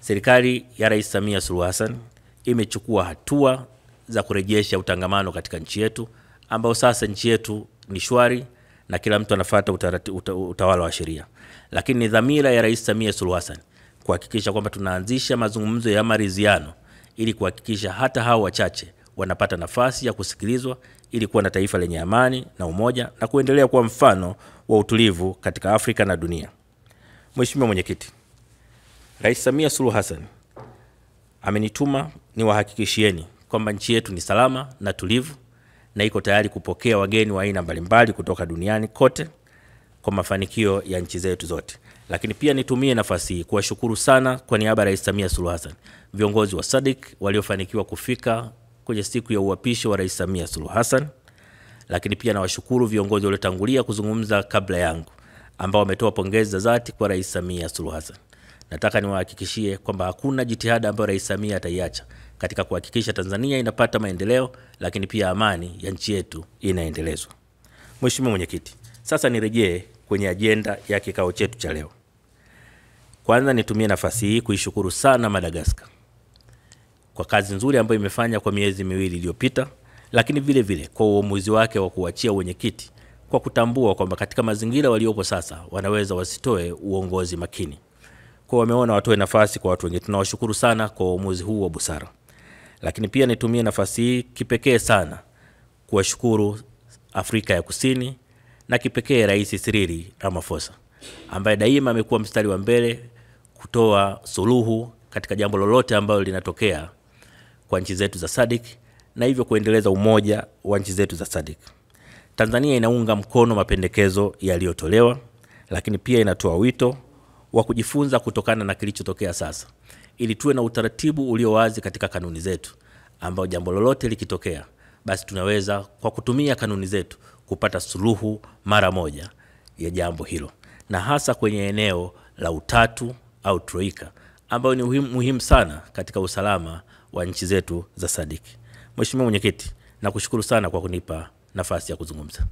serikali ya Rais Samia Suluhu Hassan imechukua hatua za kurejesha utangamano katika nchi yetu, ambao sasa nchi yetu ni shwari na kila mtu anafuata utawala wa sheria. Lakini ni dhamira ya Rais Samia Suluhu Hassan kuhakikisha kwamba tunaanzisha mazungumzo ya maridhiano ili kuhakikisha hata hao wachache wanapata nafasi ya kusikilizwa ili kuwa na taifa lenye amani na umoja na kuendelea kuwa mfano wa utulivu katika Afrika na dunia. Mheshimiwa Mwenyekiti, Rais Samia Suluhu Hassan amenituma niwahakikishieni kwamba nchi yetu ni salama na tulivu na iko tayari kupokea wageni wa aina mbalimbali kutoka duniani kote kwa mafanikio ya nchi zetu zote. Lakini pia nitumie nafasi hii kuwashukuru sana kwa niaba ya Rais Samia Suluhu Hassan viongozi wa SADC waliofanikiwa kufika kwenye siku ya uapisho wa Rais Samia Suluhu Hassan. Lakini pia nawashukuru viongozi waliotangulia kuzungumza kabla yangu ambao wametoa pongezi za dhati kwa Rais Samia Suluhu Hassan. Nataka niwahakikishie kwamba hakuna jitihada ambayo Rais Samia ataiacha katika kuhakikisha Tanzania inapata maendeleo, lakini pia amani ya nchi yetu inaendelezwa. Mheshimiwa Mwenyekiti, sasa nirejee kwenye ajenda ya kikao chetu cha leo. Kwanza nitumie nafasi hii kuishukuru sana Madagascar kwa kazi nzuri ambayo imefanya kwa miezi miwili iliyopita, lakini vile vile kwa uamuzi wake wa kuachia wenyekiti kwa kutambua kwamba katika mazingira waliopo sasa wanaweza wasitoe uongozi makini. Kwa wameona watoe nafasi kwa watu wengine. Tunawashukuru sana kwa uamuzi huu wa busara. Lakini pia nitumie nafasi hii kipekee sana kuwashukuru Afrika ya Kusini na kipekee Rais Cyril Ramaphosa ambaye daima amekuwa mstari wa mbele kutoa suluhu katika jambo lolote ambalo linatokea kwa nchi zetu za SADC na hivyo kuendeleza umoja wa nchi zetu za SADC. Tanzania inaunga mkono mapendekezo yaliyotolewa, lakini pia inatoa wito wa kujifunza kutokana na kilichotokea sasa ili tuwe na utaratibu ulio wazi katika kanuni zetu ambao jambo lolote likitokea basi tunaweza kwa kutumia kanuni zetu kupata suluhu mara moja ya jambo hilo, na hasa kwenye eneo la utatu au troika ambao ni muhimu sana katika usalama wa nchi zetu za SADC. Mheshimiwa Mwenyekiti, nakushukuru sana kwa kunipa nafasi ya kuzungumza.